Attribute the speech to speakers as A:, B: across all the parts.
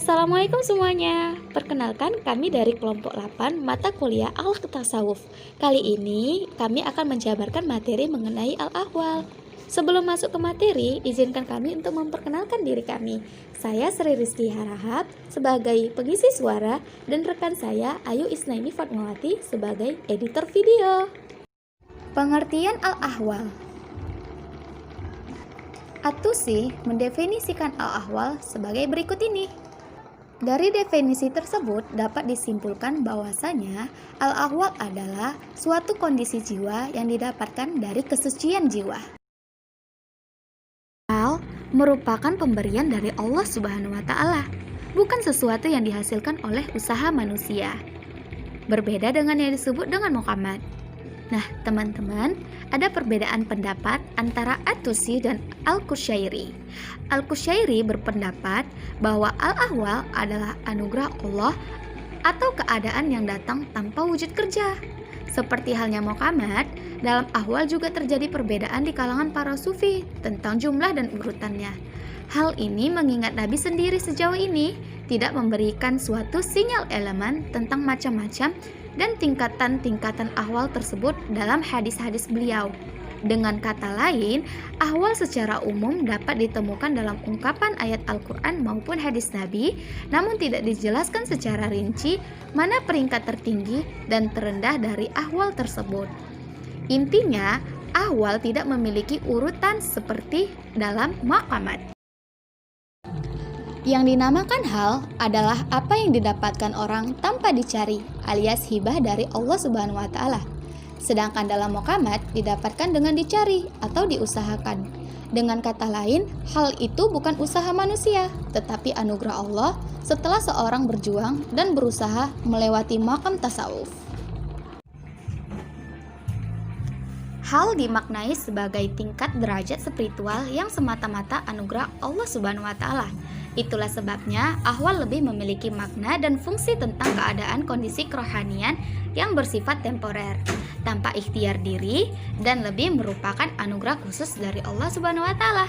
A: Assalamualaikum semuanya. Perkenalkan, kami dari kelompok 8 mata kuliah Al-Tasawuf. Kali ini kami akan menjabarkan materi mengenai Al-Ahwal. Sebelum masuk ke materi, izinkan kami untuk memperkenalkan diri kami. Saya Sri Rizky Harahap sebagai pengisi suara dan rekan saya Ayu Isnaini Fatmawati sebagai editor video. Pengertian Al-Ahwal. At-Tusi mendefinisikan Al-Ahwal sebagai berikut ini. Dari definisi tersebut dapat disimpulkan bahwasanya al-ahwal adalah suatu kondisi jiwa yang didapatkan dari kesucian jiwa. Al merupakan pemberian dari Allah Subhanahu wa taala, bukan sesuatu yang dihasilkan oleh usaha manusia. Berbeda dengan yang disebut dengan Muhammad. Nah, teman-teman, ada perbedaan pendapat antara At-Tusi dan Al-Qushairi. Al-Qushairi berpendapat bahwa Al-Ahwal adalah anugerah Allah atau keadaan yang datang tanpa wujud kerja. Seperti halnya Muhammad, dalam ahwal juga terjadi perbedaan di kalangan para sufi tentang jumlah dan urutannya. Hal ini mengingat Nabi sendiri sejauh ini tidak memberikan suatu sinyal elemen tentang macam-macam dan tingkatan-tingkatan ahwal tersebut dalam hadis-hadis beliau. Dengan kata lain, ahwal secara umum dapat ditemukan dalam ungkapan ayat Al-Quran maupun hadis Nabi, namun tidak dijelaskan secara rinci mana peringkat tertinggi dan terendah dari ahwal tersebut. Intinya, ahwal tidak memiliki urutan seperti dalam maqamat. Yang dinamakan hal adalah apa yang didapatkan orang tanpa dicari, alias hibah dari Allah Subhanahu wa taala. Sedangkan dalam maqamat didapatkan dengan dicari atau diusahakan. Dengan kata lain, hal itu bukan usaha manusia, tetapi anugerah Allah setelah seorang berjuang dan berusaha melewati maqam tasawuf. Hal dimaknai sebagai tingkat derajat spiritual yang semata-mata anugerah Allah Subhanahu wa taala. Itulah sebabnya ahwal lebih memiliki makna dan fungsi tentang keadaan kondisi kerohanian yang bersifat temporer, tanpa ikhtiar diri, dan lebih merupakan anugerah khusus dari Allah Subhanahu wa taala.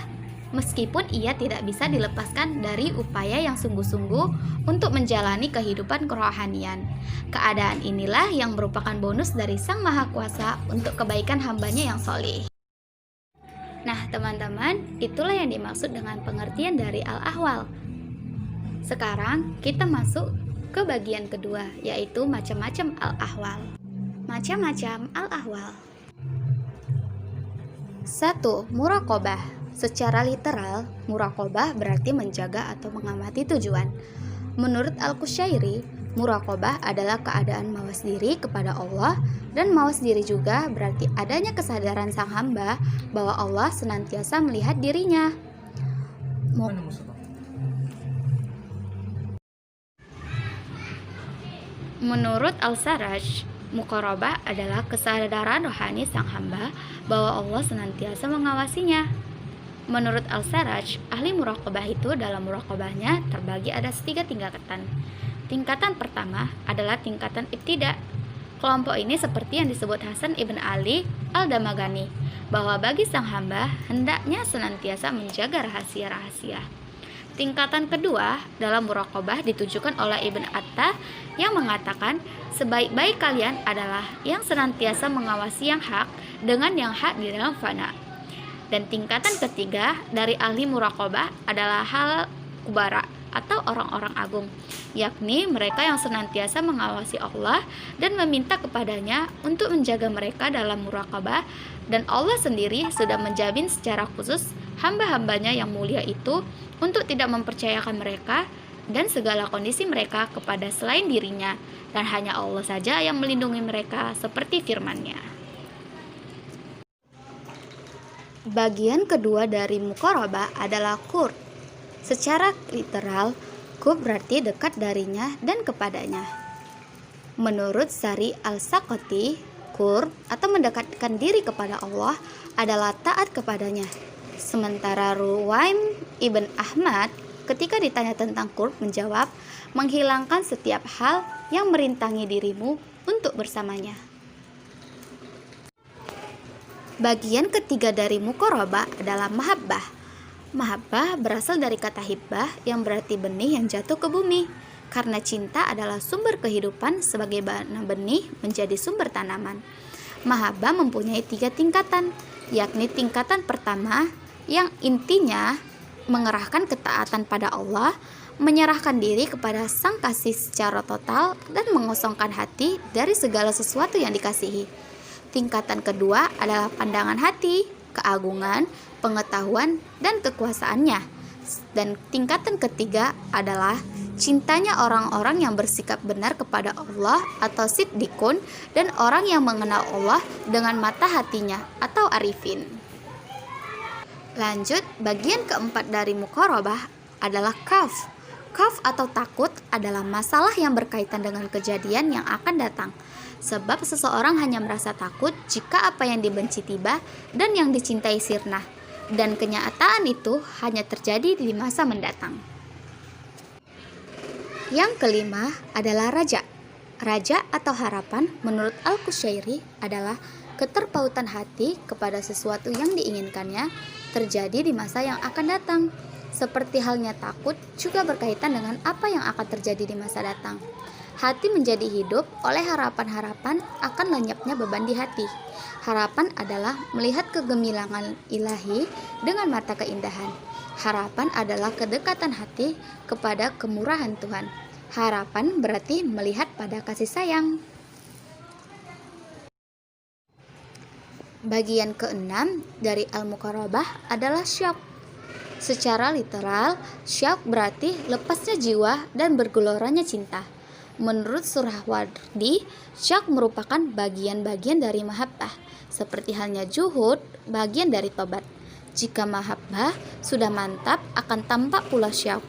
A: Meskipun ia tidak bisa dilepaskan dari upaya yang sungguh-sungguh untuk menjalani kehidupan kerohanian. Keadaan inilah yang merupakan bonus dari Sang Maha Kuasa untuk kebaikan hambanya yang soleh. Nah, teman-teman, itulah yang dimaksud dengan pengertian dari al-ahwal. Sekarang kita masuk ke bagian kedua, yaitu macam-macam al-ahwal. Macam-macam al-ahwal. 1. Muraqabah. Secara literal, muraqabah berarti menjaga atau mengamati tujuan. Menurut Al-Qushairi, muraqabah adalah keadaan mawas diri kepada Allah, dan mawas diri juga berarti adanya kesadaran sang hamba bahwa Allah senantiasa melihat dirinya. Menurut Al-Sarraj, muqarabah adalah kesadaran rohani sang hamba bahwa Allah senantiasa mengawasinya. Menurut Al-Sarraj, ahli muraqabah itu dalam muraqabahnya terbagi ada 3 tingkatan. Tingkatan pertama adalah tingkatan ibtida. Kelompok ini seperti yang disebut Hasan ibn Ali al-Damagani, bahwa bagi sang hamba hendaknya senantiasa menjaga rahasia-rahasia. Tingkatan kedua dalam muraqabah ditujukan oleh Ibn Atta yang mengatakan sebaik-baik kalian adalah yang senantiasa mengawasi yang hak dengan yang hak di dalam fana. Dan tingkatan ketiga dari ahli muraqabah adalah hal kubara atau orang-orang agung, yakni mereka yang senantiasa mengawasi Allah dan meminta kepadanya untuk menjaga mereka dalam muraqabah, dan Allah sendiri sudah menjamin secara khusus hamba-hambanya yang mulia itu untuk tidak mempercayakan mereka dan segala kondisi mereka kepada selain dirinya, dan hanya Allah saja yang melindungi mereka seperti firman-Nya. Bagian kedua dari muqarabah adalah qurb. Secara literal, qurb berarti dekat darinya dan kepadanya. Menurut Sari Al-Saqati, qurb atau mendekatkan diri kepada Allah adalah taat kepadanya. Sementara Ruwaim ibn Ahmad ketika ditanya tentang qurb menjawab, menghilangkan setiap hal yang merintangi dirimu untuk bersamanya. Bagian ketiga dari muqarabah adalah mahabbah. Mahabbah berasal dari kata hibbah yang berarti benih yang jatuh ke bumi. Karena cinta adalah sumber kehidupan sebagaimana benih menjadi sumber tanaman. Mahabbah mempunyai 3 tingkatan, yakni tingkatan pertama yang intinya mengerahkan ketaatan pada Allah, menyerahkan diri kepada Sang Kasih secara total, dan mengosongkan hati dari segala sesuatu yang dikasihi. Tingkatan kedua adalah pandangan hati, keagungan, pengetahuan, dan kekuasaannya. Dan tingkatan ketiga adalah cintanya orang-orang yang bersikap benar kepada Allah atau siddiqun, dan orang yang mengenal Allah dengan mata hatinya atau arifin. Lanjut, bagian keempat dari muqarabah adalah khawf. Khawf atau takut adalah masalah yang berkaitan dengan kejadian yang akan datang. Sebab seseorang hanya merasa takut jika apa yang dibenci tiba dan yang dicintai sirna. Dan kenyataan itu hanya terjadi di masa mendatang. Yang kelima adalah raja. Raja atau harapan menurut Al-Qushairi adalah keterpautan hati kepada sesuatu yang diinginkannya terjadi di masa yang akan datang. Seperti halnya takut juga berkaitan dengan apa yang akan terjadi di masa datang. Hati menjadi hidup oleh harapan-harapan akan lenyapnya beban di hati. Harapan adalah melihat kegemilangan ilahi dengan mata keindahan. Harapan adalah kedekatan hati kepada kemurahan Tuhan. Harapan berarti melihat pada kasih sayang. Bagian keenam dari al-muqarabah adalah syauq. Secara literal, syauq berarti lepasnya jiwa dan bergeloranya cinta. Menurut Surahwardi, syauq merupakan bagian-bagian dari mahabbah, seperti halnya juhud, bagian dari tobat. Jika mahabbah sudah mantap, akan tampak pula syauq.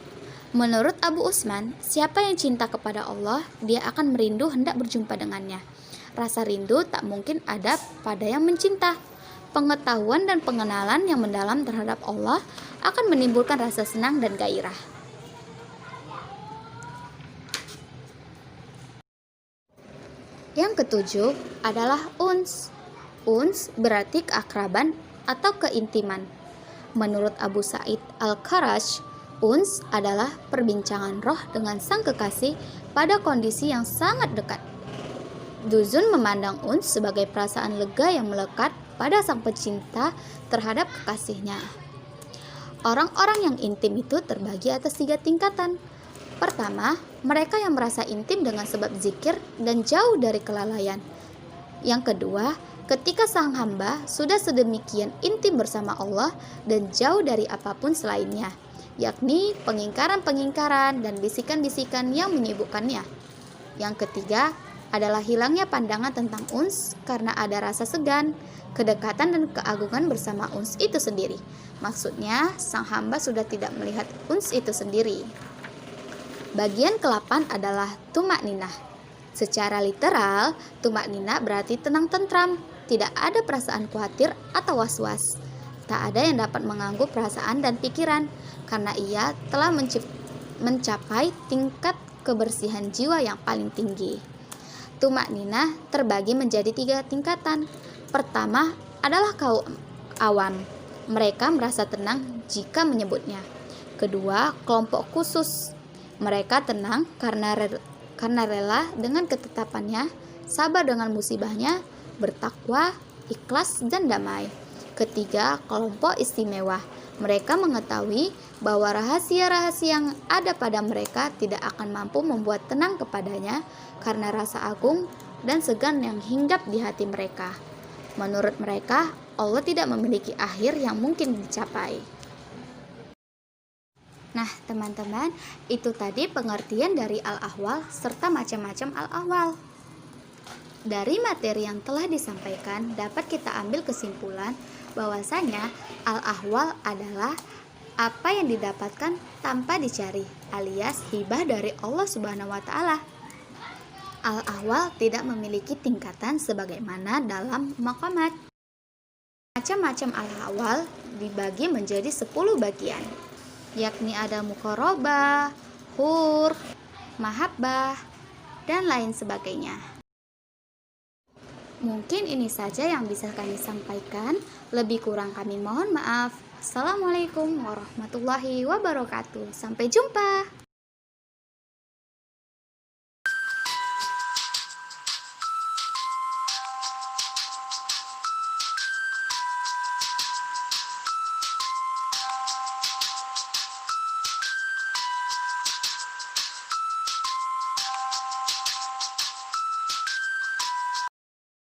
A: Menurut Abu Usman, siapa yang cinta kepada Allah, dia akan merindu hendak berjumpa dengannya. Rasa rindu tak mungkin ada pada yang mencinta. Pengetahuan dan pengenalan yang mendalam terhadap Allah akan menimbulkan rasa senang dan gairah. Yang ketujuh adalah uns. Uns berarti keakraban atau keintiman. Menurut Abu Sa'id Al-Kharaj, uns adalah perbincangan roh dengan sang kekasih pada kondisi yang sangat dekat. Duzun memandang uns sebagai perasaan lega yang melekat pada sang pecinta terhadap kekasihnya. Orang-orang yang intim itu terbagi atas 3 tingkatan. Pertama, mereka yang merasa intim dengan sebab zikir dan jauh dari kelalaian. Yang kedua, ketika sang hamba sudah sedemikian intim bersama Allah dan jauh dari apapun selainnya, yakni pengingkaran-pengingkaran dan bisikan-bisikan yang menyibukkannya. Yang ketiga adalah hilangnya pandangan tentang uns karena ada rasa segan, kedekatan dan keagungan bersama uns itu sendiri. Maksudnya, sang hamba sudah tidak melihat uns itu sendiri. Bagian ke-8 adalah tumakninah. Secara literal, tumakninah berarti tenang tentram, tidak ada perasaan khawatir atau was-was. Tak ada yang dapat mengganggu perasaan dan pikiran, karena ia telah mencapai tingkat kebersihan jiwa yang paling tinggi. Tumakninah terbagi menjadi 3 tingkatan. Pertama adalah kaum awam. Mereka merasa tenang jika menyebutnya. Kedua, kelompok khusus. Mereka tenang karena rela dengan ketetapannya, sabar dengan musibahnya, bertakwa, ikhlas, dan damai. Ketiga, kelompok istimewa. Mereka mengetahui bahwa rahasia-rahasia yang ada pada mereka tidak akan mampu membuat tenang kepadanya karena rasa agung dan segan yang hinggap di hati mereka. Menurut mereka, Allah tidak memiliki akhir yang mungkin dicapai. Nah, teman-teman, itu tadi pengertian dari al-ahwal serta macam-macam al-ahwal. Dari materi yang telah disampaikan, dapat kita ambil kesimpulan bahwasanya al-ahwal adalah apa yang didapatkan tanpa dicari, alias hibah dari Allah Subhanahu wa taala. Al-ahwal tidak memiliki tingkatan sebagaimana dalam maqamat. Macam-macam al-ahwal dibagi menjadi 10 bagian, yakni ada muqarabah, hur, mahabbah, dan lain sebagainya. Mungkin ini saja yang bisa kami sampaikan, lebih kurang kami mohon maaf. Assalamualaikum warahmatullahi wabarakatuh. Sampai jumpa.